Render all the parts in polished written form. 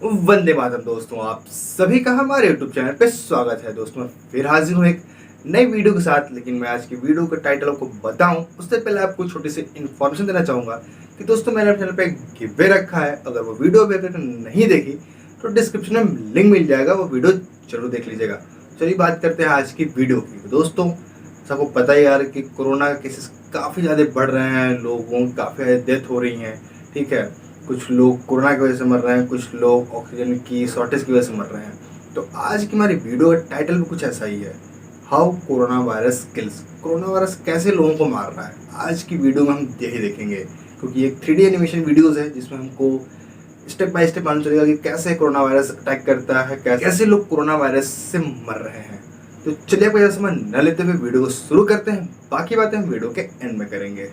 वंदे मातरम दोस्तों, आप सभी का हमारे YouTube चैनल पे स्वागत है। दोस्तों मैं फिर हाजिर हूँ एक नई वीडियो के साथ। लेकिन मैं आज की वीडियो का टाइटल आपको बताऊं उससे पहले आपको छोटी सी इन्फॉर्मेशन देना चाहूँगा कि दोस्तों मैंने अपने चैनल पे एक गिवे रखा है। अगर वो वीडियो अभी तक नहीं देखी तो डिस्क्रिप्शन में लिंक मिल जाएगा, वो वीडियो जरूर देख लीजिएगा। चलिए बात करते हैं आज की वीडियो की। तो दोस्तों सबको पता ही यार कि कोरोना के केसेस काफ़ी ज़्यादा बढ़ रहे हैं, लोगों की काफ़ी ज़्यादा डेथ हो रही हैं। ठीक है, कुछ लोग कोरोना की वजह से मर रहे हैं, कुछ लोग ऑक्सीजन की शॉर्टेज की वजह से मर रहे हैं। तो आज की हमारी वीडियो का टाइटल भी कुछ ऐसा ही है, how corona virus kills. Corona virus कैसे लोगों को मार रहा है, आज की वीडियो में हम यही देखेंगे। क्योंकि एक 3D एनिमेशन वीडियोज़ है जिसमें हमको स्टेप बाय स्टेप मालूम चलेगा कि कैसे कोरोना वायरस अटैक करता है, कैसे लोग कोरोना वायरस से मर रहे हैं। तो चलिए कोई समय न लेते हुए वीडियो को शुरू करते हैं। बाकी बातें हम वीडियो के एंड में करेंगे।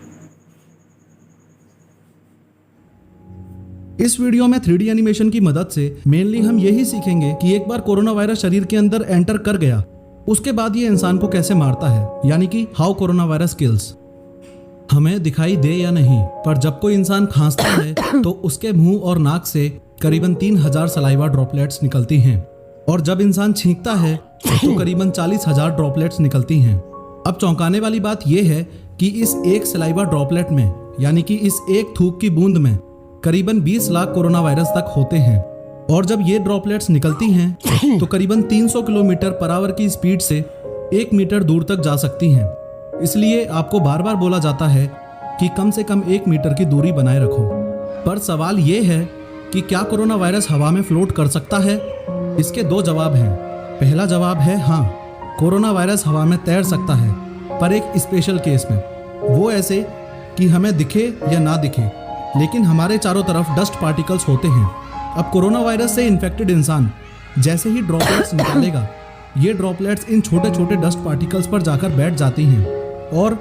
इस वीडियो में 3D एनिमेशन की मदद से मेनली हम यही सीखेंगे कि एक बार कोरोना वायरस शरीर के अंदर एंटर कर गया उसके बाद ये इंसान को कैसे मारता है, यानी कि हाउ कोरोना वायरस किल्स। हमें दिखाई दे या नहीं, पर जब कोई इंसान खांसता है तो उसके मुंह और नाक से करीबन 3000 सलाइवा ड्रॉपलेट्स निकलती हैं, और जब इंसान छींकता है तो करीबन 40,000 ड्रॉपलेट्स निकलती हैं। अब चौंकाने वाली बात यह है कि इस एक सलाइवा ड्रॉपलेट में, यानी कि इस एक थूक की बूंद में करीबन 20 लाख कोरोना वायरस तक होते हैं। और जब ये ड्रॉपलेट्स निकलती हैं तो करीबन 300 किलोमीटर पर आवर की स्पीड से 1 मीटर दूर तक जा सकती हैं। इसलिए आपको बार बार बोला जाता है कि कम से कम 1 मीटर की दूरी बनाए रखो। पर सवाल ये है कि क्या कोरोना वायरस हवा में फ्लोट कर सकता है? इसके दो जवाब हैं। पहला जवाब है हाँ, कोरोना वायरस हवा में तैर सकता है, पर एक स्पेशल केस में। वो ऐसे कि हमें दिखे या ना दिखे, लेकिन हमारे चारों तरफ डस्ट पार्टिकल्स होते हैं। अब कोरोना वायरस से इन्फेक्टेड इंसान जैसे ही ड्रॉपलेट्स निकालेगा, ये ड्रॉपलेट्स इन छोटे छोटे डस्ट पार्टिकल्स पर जाकर बैठ जाती हैं और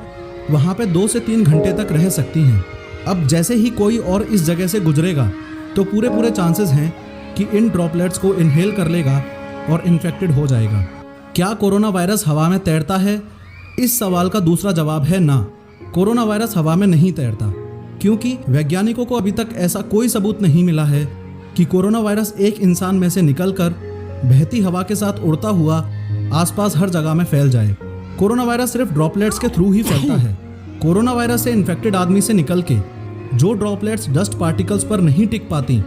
वहाँ पे 2 से 3 घंटे तक रह सकती हैं। अब जैसे ही कोई और इस जगह से गुजरेगा तो पूरे चांसेस हैं कि इन ड्रॉपलेट्स को इनहेल कर लेगा और इन्फेक्टेड हो जाएगा। क्या कोरोना वायरस हवा में तैरता है? इस सवाल का दूसरा जवाब है ना, कोरोना वायरस हवा में नहीं तैरता, क्योंकि वैज्ञानिकों को अभी तक ऐसा कोई सबूत नहीं मिला है कि कोरोना वायरस एक इंसान में से निकलकर बहती हवा के साथ उड़ता हुआ आसपास हर जगह में फैल जाए। कोरोना वायरस सिर्फ ड्रॉपलेट्स के थ्रू ही फैलता है। कोरोना वायरस से इन्फेक्टेड आदमी से निकल के जो ड्रॉपलेट्स डस्ट पार्टिकल्स पर नहीं टिक पाती,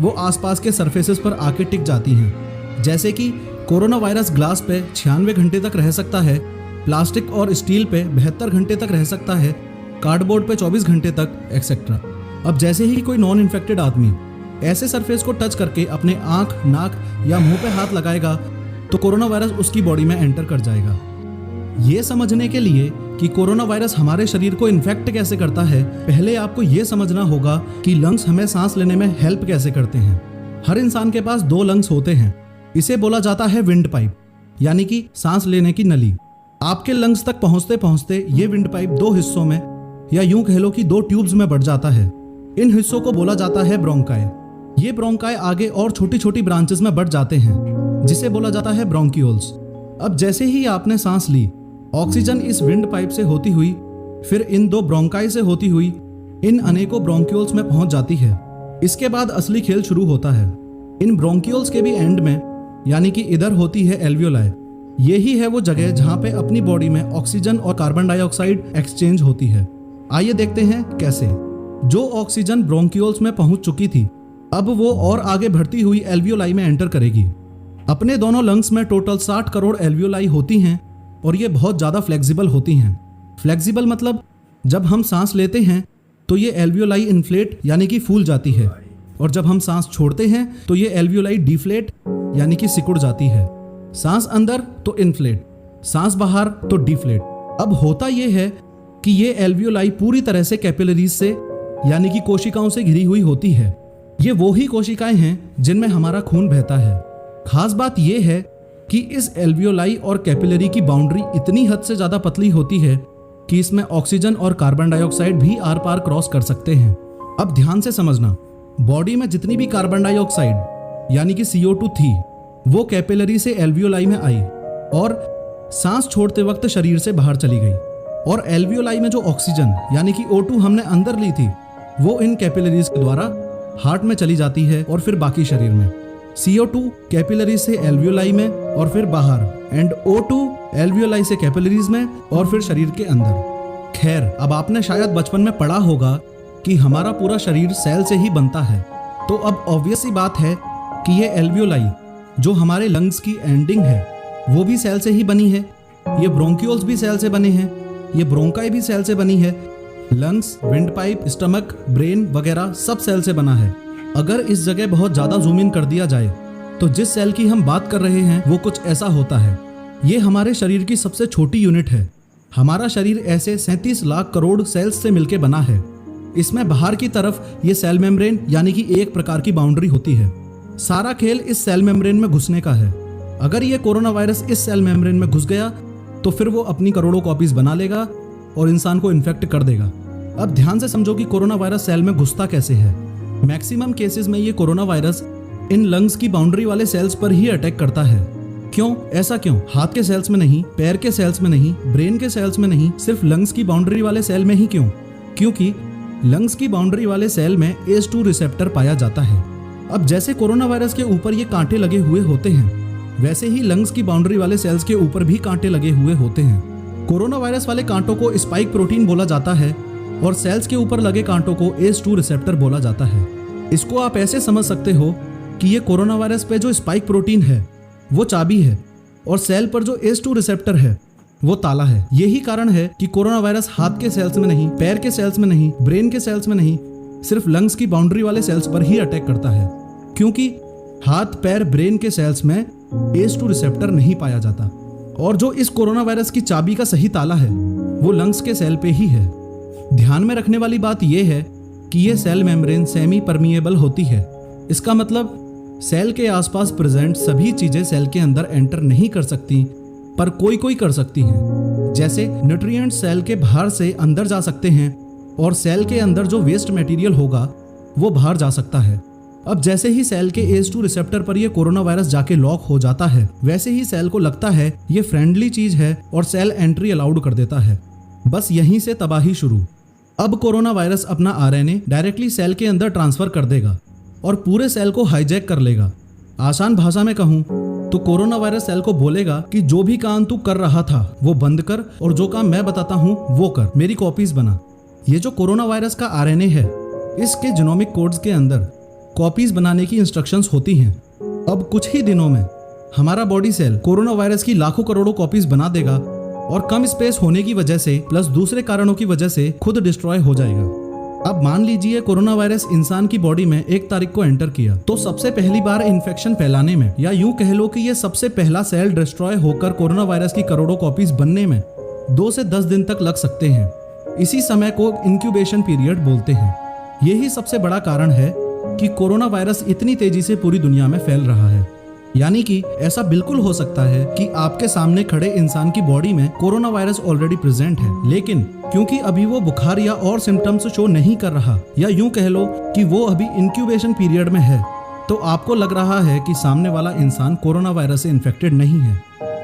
वो आसपास के सरफेसेस पर आके टिक जाती हैं। जैसे कि कोरोना वायरस ग्लास पे 96 घंटे तक रह सकता है, प्लास्टिक और स्टील पे 72 घंटे तक रह सकता है, कार्डबोर्ड पे 24 घंटे तक, एक्सेट्रा। अब जैसे ही कोई नॉन इन्फेक्टेड आदमी ऐसे सरफेस को टच करके अपने आंख, नाक या मुंह पे हाथ लगाएगा तो कोरोना वायरस उसकी बॉडी में एंटर कर जाएगा। ये समझने के लिए कि कोरोना वायरस हमारे शरीर को इन्फेक्ट कैसे करता है, पहले आपको ये समझना होगा कि लंग्स हमें सांस लेने में हेल्प कैसे करते हैं। हर इंसान के पास 2 लंग्स होते हैं। इसे बोला जाता है विंड पाइप, यानी कि सांस लेने की नली। आपके लंग्स तक पहुंचते पहुंचते ये विंड पाइप 2 हिस्सों में, या यूं कह लो कि 2 ट्यूब्स में बढ़ जाता है। इन हिस्सों को बोला जाता है ब्रोंकाई। ये ब्रोंकाई आगे और छोटी छोटी ब्रांचेस में बढ़ जाते हैं, जिसे बोला जाता है ब्रोंक्यूल्स। अब जैसे ही आपने सांस ली, ऑक्सीजन इस विंड पाइप से होती हुई फिर इन 2 ब्रोंकाई से होती हुई इन अनेकों ब्रोंक्यूल्स में पहुंच जाती है। इसके बाद असली खेल शुरू होता है। इन ब्रोंक्यूल्स के भी एंड में, यानी कि इधर होती है एल्वियोलाई। यही है वो जगह जहां पे अपनी बॉडी में ऑक्सीजन और कार्बन डाइऑक्साइड एक्सचेंज होती है। आइए देखते हैं कैसे। जो ऑक्सीजन ब्रोंक्यूल्स में पहुंच चुकी थी, अब वो और आगे बढ़ती हुई एल्वियोलाई में एंटर करेगी। अपने दोनों लंग्स में टोटल 60 करोड़ एल्वियोलाई होती हैं और ये बहुत ज़्यादा फ्लेक्सिबल होती हैं। फ्लेक्सिबल मतलब जब हम सांस लेते हैं तो ये एल्वियोलाई इन्फ्लेट यानी कि फूल जाती है, और जब हम सांस छोड़ते हैं तो ये एल्वियोलाई डिफ्लेट यानी कि सिकुड़ जाती है। सांस अंदर तो इन्फ्लेट, सांस बाहर तो डिफ्लेट। अब होता ये है कि ये एल्वियोलाई पूरी तरह से कैपिलरीज से यानी कि कोशिकाओं से घिरी हुई होती है। ये वो ही कोशिकाएं हैं जिनमें हमारा खून बहता है। खास बात यह है कि इस एल्वियोलाई और कैपिलरी की बाउंड्री इतनी हद से ज्यादा पतली होती है कि इसमें ऑक्सीजन और कार्बन डाइऑक्साइड भी आर पार क्रॉस कर सकते हैं। अब ध्यान से समझना, बॉडी में जितनी भी कार्बन डाइऑक्साइड यानी कि CO2 थी, वो कैपिलरी से एल्वियोलाई में आई और सांस छोड़ते वक्त शरीर से बाहर चली गई। और एल्वियोलाई में जो ऑक्सीजन यानी कि O2 हमने अंदर ली थी, वो इन कैपिलरीज के द्वारा हार्ट में चली जाती है और फिर बाकी शरीर में। CO2 कैपिलरी से एल्वियोलाई में और फिर बाहर, एंड O2 एल्वियोलाई से कैपिलरीज में और फिर शरीर के अंदर। खैर, अब आपने शायद बचपन में पढ़ा होगा कि हमारा पूरा शरीर सेल से ही बनता है, तो अब ऑब्वियस सी बात है कि ये एल्वियोलाई जो हमारे लंग्स की एंडिंग है वो भी सेल से ही बनी है। ये ब्रोंक्यूल्स भी सेल से बने हैं, ये ब्रोंकाई भी सेल से बनी है। Lungs, wind pipe, stomach, brain वगैरह सब सेल से बना है। अगर इस जगह बहुत ज़्यादा जूम इन कर दिया जाए तो जिस सेल की हम बात कर रहे हैं वो कुछ ऐसा होता है। ये हमारे शरीर की सबसे छोटी यूनिट है। हमारा शरीर ऐसे 37 लाख करोड़ सेल्स से मिलकर बना है। इसमें बाहर की तरफ ये सेल मेम्ब्रेन यानी कि एक प्रकार की बाउंड्री होती है। सारा खेल इस सेल मेम्ब्रेन में घुसने का है। अगर ये कोरोना वायरस इस सेल मेम्ब्रेन में घुस गया तो फिर वो अपनी करोड़ों कॉपीज बना लेगा और इंसान को इन्फेक्ट कर देगा। अब ध्यान से समझो कि कोरोना वायरस सेल में घुसता कैसे है। मैक्सिमम केसेस में ये कोरोना वायरस इन लंग्स की बाउंड्री वाले सेल्स पर ही अटैक करता है। क्यों? ऐसा क्यों? हाथ के सेल्स में नहीं, पैर के सेल्स में नहीं, ब्रेन के सेल्स में नहीं, सिर्फ लंग्स की बाउंड्री वाले सेल में ही क्यों? क्योंकि लंग्स की बाउंड्री वाले सेल में ACE2 रिसेप्टर पाया जाता है। अब जैसे कोरोना वायरस के ऊपर ये कांटे लगे हुए होते हैं, वैसे ही लंग्स की बाउंड्री वाले सेल्स के ऊपर भी कांटे लगे हुए होते हैं। कोरोना वायरस वाले कांटों को स्पाइक प्रोटीन बोला जाता है और सेल्स के ऊपर लगे कांटों को ACE2 रिसेप्टर बोला जाता है। इसको आप ऐसे समझ सकते हो कि ये कोरोना वायरस पे जो स्पाइक प्रोटीन है वो चाबी है और सेल पर जो ACE2 रिसेप्टर है वो ताला है। यही कारण है कि कोरोना वायरस हाथ के सेल्स में नहीं, पैर के सेल्स में नहीं, ब्रेन के सेल्स में नहीं, सिर्फ लंग्स की बाउंड्री वाले सेल्स पर ही अटैक करता है। क्योंकि हाथ, पैर, ब्रेन के सेल्स में ACE2 रिसेप्टर नहीं पाया जाता और जो इस कोरोना वायरस की चाबी का सही ताला है वो लंग्स के सेल पे ही है। ध्यान में रखने वाली बात यह है कि ये सेल मेम्ब्रेन सेमी परमिएबल होती है। इसका मतलब सेल के आसपास प्रेजेंट सभी चीजें सेल के अंदर एंटर नहीं कर सकती, पर कोई कर सकती हैं। जैसे न्यूट्रिएंट सेल के बाहर से अंदर जा सकते हैं और सेल के अंदर जो वेस्ट मटेरियल होगा वो बाहर जा सकता है। अब जैसे ही सेल के ACE2 रिसेप्टर पर ये कोरोना वायरस जाके लॉक हो जाता है, वैसे ही सेल को लगता है ये फ्रेंडली चीज है और सेल एंट्री अलाउड कर देता है। बस यहीं से तबाही शुरू। अब कोरोना वायरस अपना RNA डायरेक्टली सेल के अंदर ट्रांसफर कर देगा और पूरे सेल को हाईजैक कर लेगा। आसान भाषा में कहूँ तो कोरोना वायरस सेल को बोलेगा कि जो भी काम तू कर रहा था वो बंद कर और जो काम मैं बताता हूँ वो कर, मेरी कॉपीज बना। ये जो कोरोना वायरस का RNA है, इसके जीनोमिक कोड्स के अंदर कॉपीज बनाने की इंस्ट्रक्शंस होती हैं। अब कुछ ही दिनों में हमारा बॉडी सेल कोरोना वायरस की लाखों करोड़ों कॉपीज बना देगा और कम स्पेस होने की वजह से प्लस दूसरे कारणों की वजह से खुद डिस्ट्रॉय हो जाएगा। अब मान लीजिए कोरोना वायरस इंसान की बॉडी में 1 तारीख को एंटर किया, तो सबसे पहली बार इन्फेक्शन फैलाने में, या यूं कह लो कि ये सबसे पहला सेल डिस्ट्रॉय होकर कोरोना वायरस की करोड़ों कॉपीज बनने में 2 से 10 दिन तक लग सकते हैं। इसी समय को इंक्यूबेशन पीरियड बोलते हैं। यही सबसे बड़ा कारण है कि कोरोना वायरस इतनी तेजी से पूरी दुनिया में फैल रहा है। यानी कि ऐसा बिल्कुल हो सकता है कि आपके सामने खड़े इंसान की बॉडी में कोरोना वायरस ऑलरेडी प्रेजेंट है, लेकिन क्योंकि अभी वो बुखार या और सिम्टम्स शो नहीं कर रहा, या यूं कह लो कि वो अभी इंक्यूबेशन पीरियड में है, तो आपको लग रहा है कि सामने वाला इंसान कोरोना वायरस से इन्फेक्टेड नहीं है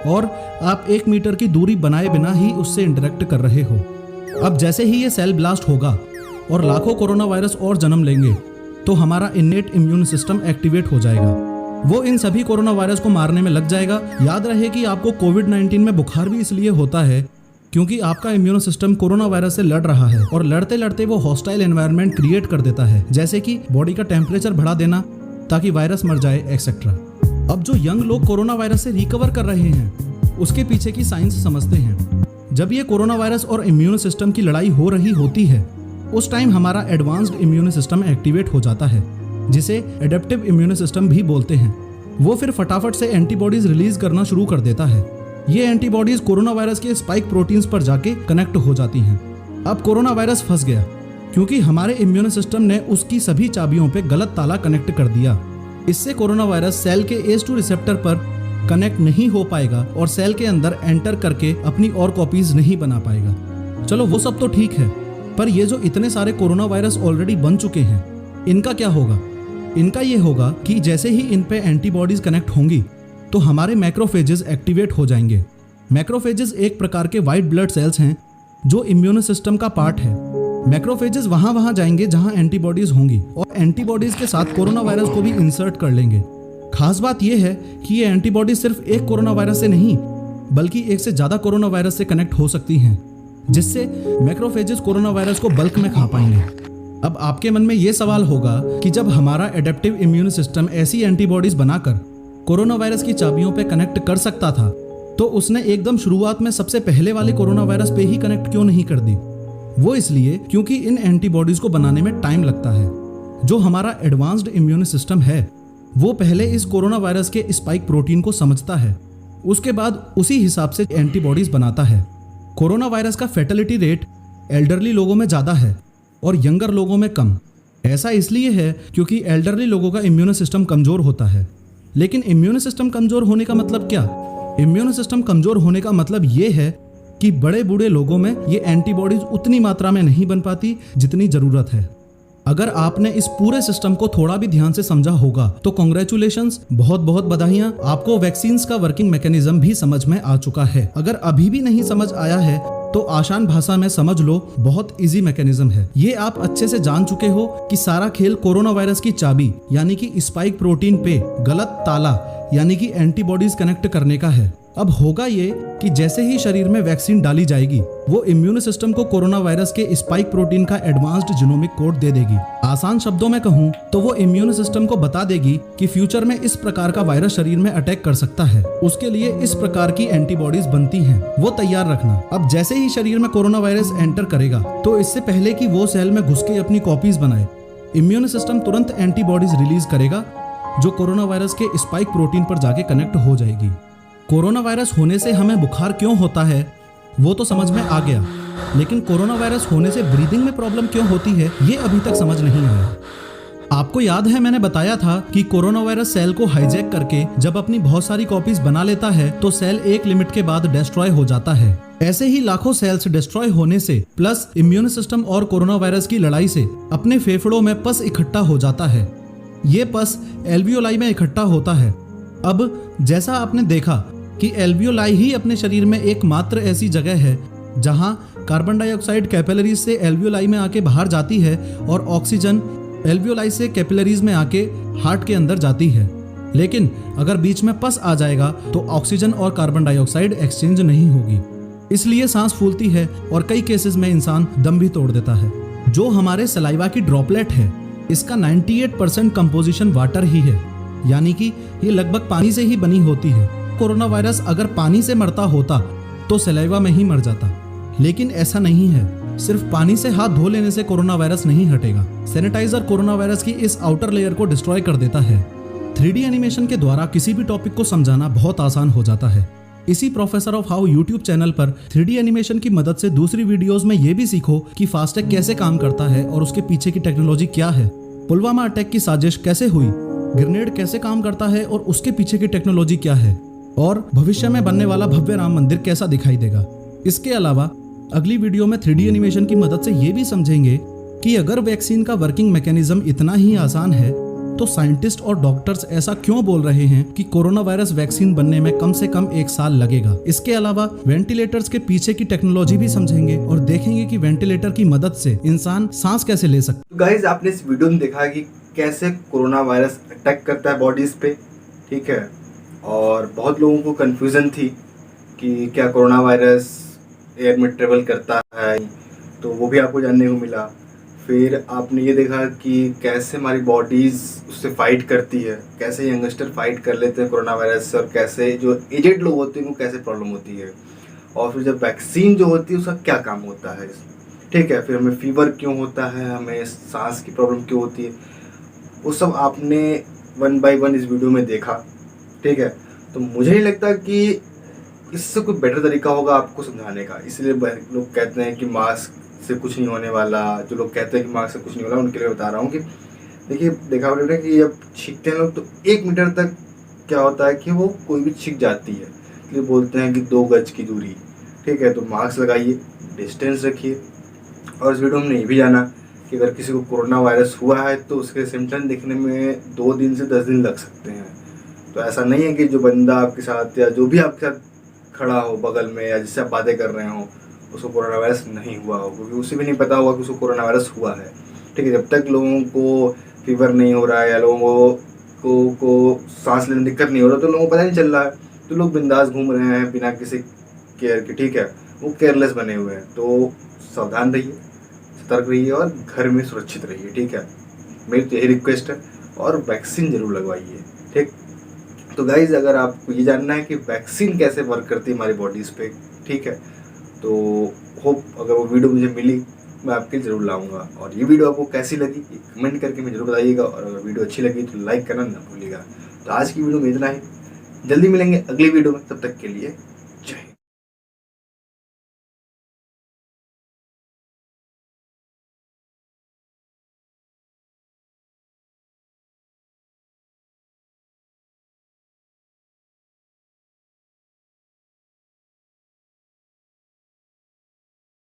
और आप 1 मीटर की दूरी बनाए बिना ही उससे इंटरेक्ट कर रहे हो। अब जैसे ही ये सेल ब्लास्ट होगा और लाखों कोरोना वायरस और जन्म लेंगे, तो हमारा इन्नेट इम्यून सिस्टम एक्टिवेट हो जाएगा। वो इन सभी कोरोना वायरस को मारने में लग जाएगा। याद रहे कि आपको कोविड-19 में बुखार भी इसलिए होता है क्योंकि आपका इम्यून सिस्टम कोरोना वायरस से लड़ रहा है और लड़ते लड़ते वो हॉस्टाइल एनवायरनमेंट क्रिएट कर देता है, जैसे कि बॉडी का टेम्परेचर बढ़ा देना ताकि वायरस मर जाए, एक्सेट्रा। अब जो यंग लोग कोरोना वायरस से रिकवर कर रहे हैं उसके पीछे की साइंस समझते हैं। जब ये कोरोना वायरस और इम्यून सिस्टम की लड़ाई हो रही होती है, उस टाइम हमारा एडवांस्ड इम्यून सिस्टम एक्टिवेट हो जाता है, जिसे एडेप्टिव इम्यून सिस्टम भी बोलते हैं। वो फिर फटाफट से एंटीबॉडीज रिलीज करना शुरू कर देता है। ये एंटीबॉडीज कोरोना वायरस के स्पाइक प्रोटीन्स पर जाके कनेक्ट हो जाती हैं। अब कोरोना वायरस फंस गया क्योंकि हमारे इम्यून सिस्टम ने उसकी सभी चाबियों पे गलत ताला कनेक्ट कर दिया। इससे कोरोना वायरस सेल के ACE2 रिसेप्टर पर कनेक्ट नहीं हो पाएगा और सेल के अंदर एंटर करके अपनी और कॉपीज नहीं बना पाएगा। चलो वो सब तो ठीक है, पर ये जो इतने सारे कोरोना वायरस ऑलरेडी बन चुके हैं, इनका क्या होगा? इनका ये होगा कि जैसे ही इन पे एंटीबॉडीज कनेक्ट होंगी तो हमारे मैक्रोफेजेस एक्टिवेट हो जाएंगे। मैक्रोफेजेस एक प्रकार के वाइट ब्लड सेल्स हैं जो इम्यून सिस्टम का पार्ट है। मैक्रोफेजेस वहां जाएंगे जहां एंटीबॉडीज होंगी और एंटीबॉडीज के साथ कोरोना वायरस को भी इंसर्ट कर लेंगे। खास बात यह है कि ये एंटीबॉडी सिर्फ एक कोरोना वायरस से नहीं बल्कि एक से ज्यादा कोरोना वायरस से कनेक्ट हो सकती हैं, जिससे मैक्रोफेजेस कोरोना वायरस को बल्क में खा पाएंगे। अब आपके मन में यह सवाल होगा कि जब हमारा एडेप्टिव इम्यून सिस्टम ऐसी एंटीबॉडीज बनाकर कोरोना वायरस की चाबियों पे कनेक्ट कर सकता था, तो उसने एकदम शुरुआत में सबसे पहले वाले कोरोना वायरस पे ही कनेक्ट क्यों नहीं कर दी? वो इसलिए क्योंकि इन एंटीबॉडीज को बनाने में टाइम लगता है। जो हमारा एडवांस्ड इम्यून सिस्टम है वो पहले इस कोरोना वायरस के स्पाइक प्रोटीन को समझता है, उसके बाद उसी हिसाब से एंटीबॉडीज बनाता है। कोरोना वायरस का फैटेलिटी रेट एल्डरली लोगों में ज़्यादा है और यंगर लोगों में कम। ऐसा इसलिए है क्योंकि एल्डरली लोगों का इम्यून सिस्टम कमज़ोर होता है। लेकिन इम्यून सिस्टम कमज़ोर होने का मतलब क्या? इम्यून सिस्टम कमज़ोर होने का मतलब ये है कि बड़े बूढ़े लोगों में ये एंटीबॉडीज उतनी मात्रा में नहीं बन पाती जितनी ज़रूरत है। अगर आपने इस पूरे सिस्टम को थोड़ा भी ध्यान से समझा होगा तो कॉन्ग्रेचुलेशंस, बहुत बहुत बधाइयां, आपको वैक्सीन्स का वर्किंग मैकेनिज्म भी समझ में आ चुका है। अगर अभी भी नहीं समझ आया है तो आसान भाषा में समझ लो, बहुत इजी मैकेनिज्म है। ये आप अच्छे से जान चुके हो कि सारा खेल कोरोना वायरस की चाबी यानी कि स्पाइक प्रोटीन पे गलत ताला यानी कि एंटीबॉडीज कनेक्ट करने का है। अब होगा ये कि जैसे ही शरीर में वैक्सीन डाली जाएगी वो इम्यून सिस्टम को कोरोना वायरस के स्पाइक प्रोटीन का एडवांस्ड जीनोमिक कोड दे देगी। आसान शब्दों में कहूँ तो वो इम्यून सिस्टम को बता देगी कि फ्यूचर में इस प्रकार का वायरस शरीर में अटैक कर सकता है, उसके लिए इस प्रकार की एंटीबॉडीज बनती हैं, वो तैयार रखना। अब जैसे ही शरीर में कोरोना वायरस एंटर करेगा तो इससे पहले कि वो सेल में घुस के अपनी कॉपीज बनाए, इम्यून सिस्टम तुरंत एंटीबॉडीज रिलीज करेगा जो कोरोना वायरस के स्पाइक प्रोटीन पर जाके कनेक्ट हो जाएगी। कोरोना वायरस होने से हमें बुखार क्यों होता है वो तो समझ में आ गया, लेकिन कोरोना वायरस होने से ब्रीदिंग में प्रॉब्लम क्यों होती है ये अभी तक समझ नहीं आया। आपको याद है मैंने बताया था कि कोरोना वायरस सेल को हाईजैक करके जब अपनी बहुत सारी कॉपीज बना लेता है तो सेल एक लिमिट के बाद डिस्ट्रॉय हो जाता है। ऐसे ही लाखों सेल्स डिस्ट्रॉय होने से प्लस इम्यून सिस्टम और कोरोना वायरस की लड़ाई से अपने फेफड़ों में पस इकट्ठा हो जाता है। ये पस एल्वियोलाई में इकट्ठा होता है। अब जैसा आपने देखा कि एल्वियोलाई ही अपने शरीर में एकमात्र ऐसी जगह है जहां कार्बन डाइऑक्साइड कैपिलरीज से एल्वियोलाई में आके बाहर जाती है और ऑक्सीजन एल्वियोलाई से कैपिलरीज में आके हार्ट के अंदर जाती है। लेकिन अगर बीच में पस आ जाएगा तो ऑक्सीजन और कार्बन डाइऑक्साइड एक्सचेंज नहीं होगी, इसलिए सांस फूलती है और कई केसेस में इंसान दम भी तोड़ देता है। जो हमारे सलाइवा की ड्रॉपलेट है इसका 98% कंपोजिशन वाटर ही है, यानी कि ये लगभग पानी से ही बनी होती है। कोरोना वायरस अगर पानी से मरता होता तो सलाइवा में ही मर जाता, लेकिन ऐसा नहीं है। सिर्फ पानी से हाथ धो लेने से कोरोना वायरस नहीं हटेगा। सैनिटाइजर कोरोना वायरस की इस आउटर लेयर को डिस्ट्रॉय कर देता है। 3D एनिमेशन के द्वारा किसी भी टॉपिक को समझाना बहुत आसान हो जाता है। इसी professor of how YouTube channel पर 3D एनिमेशन की मदद से दूसरी वीडियोस में ये भी सीखो कि फास्टैग कैसे काम करता है और उसके पीछे की टेक्नोलॉजी क्या है, पुलवामा अटैक की साजिश कैसे हुई, ग्रेनेड कैसे काम करता है और उसके पीछे की टेक्नोलॉजी क्या है, और भविष्य में बनने वाला भव्य राम मंदिर कैसा दिखाई देगा। इसके अलावा अगली वीडियो में 3D एनिमेशन की मदद से ये भी समझेंगे कि अगर वैक्सीन का वर्किंग मैकेनिज्म इतना ही आसान है तो साइंटिस्ट और डॉक्टर्स ऐसा क्यों बोल रहे हैं कि कोरोना वायरस वैक्सीन बनने में कम से कम 1 साल लगेगा। इसके अलावा वेंटिलेटर्स के पीछे की टेक्नोलॉजी भी समझेंगे और देखेंगे कि वेंटिलेटर की मदद से इंसान सांस कैसे ले सकता है। गाइज आपने इस वीडियो में देखा कि कैसे कोरोना वायरस अटैक करता है बॉडीज पे, ठीक है। और बहुत लोगों को कन्फ्यूज़न थी कि क्या कोरोना वायरस एयर में ट्रेवल करता है, तो वो भी आपको जानने को मिला। फिर आपने ये देखा कि कैसे हमारी बॉडीज़ उससे फाइट करती है, कैसे यंगस्टर फाइट कर लेते हैं कोरोना वायरस से, और कैसे जो एजेड लोग होते हैं उनको कैसे प्रॉब्लम होती है, और फिर जब वैक्सीन जो होती है उसका क्या काम होता है, ठीक है। फिर हमें फीवर क्यों होता है, हमें सांस की प्रॉब्लम क्यों होती है, वो सब आपने 1 बाय 1 इस वीडियो में देखा, ठीक है। तो मुझे नहीं लगता कि इससे कोई बेटर तरीका होगा आपको समझाने का, इसलिए लोग कहते हैं कि मास्क से कुछ नहीं होने वाला। जो लोग कहते हैं कि मास्क से कुछ नहीं होगा उनके लिए बता रहा हूँ कि देखिए, देखा आपने कि जब छींकते हैं लोग तो 1 मीटर तक क्या होता है कि वो कोई भी छींक जाती है, इसलिए बोलते हैं कि 2 गज की दूरी, ठीक है। तो मास्क लगाइए, डिस्टेंस रखिए। और इस वीडियो में ये भी जाना कि अगर किसी को कोरोना वायरस हुआ है तो उसके सिम्टम दिखने में 2 दिन से 10 दिन लग सकते हैं। तो ऐसा नहीं है कि जो बंदा आपके साथ या जो भी आपके साथ खड़ा हो बगल में या जिससे आप बातें कर रहे हो उसको कोरोना वायरस नहीं हुआ हो, क्योंकि उसे भी नहीं पता होगा कि उसको कोरोना वायरस हुआ है। ठीक है, जब तक लोगों को फीवर नहीं हो रहा है या लोगों को सांस लेने में दिक्कत नहीं हो रहा, तो लोगों को पता नहीं चल रहा है, तो लोग बिंदास घूम रहे हैं बिना किसी केयर के। ठीक है, वो केयरलेस बने हुए हैं। तो सावधान रहिए, सतर्क रहिए और घर में सुरक्षित रहिए। ठीक है, मेरी तो यही रिक्वेस्ट है, और वैक्सीन जरूर लगवाइए। ठीक, तो गाइज अगर आपको ये जानना है कि वैक्सीन कैसे वर्क करती है हमारी बॉडीज़ पे, ठीक है, तो होप अगर वो वीडियो मुझे मिली मैं आपके लिए ज़रूर लाऊंगा। और ये वीडियो आपको कैसी लगी ये कमेंट करके मुझे जरूर बताइएगा, और अगर वीडियो अच्छी लगी तो लाइक करना ना भूलिएगा। तो आज की वीडियो में इतना ही, जल्दी मिलेंगे अगली वीडियो में, तब तक के लिए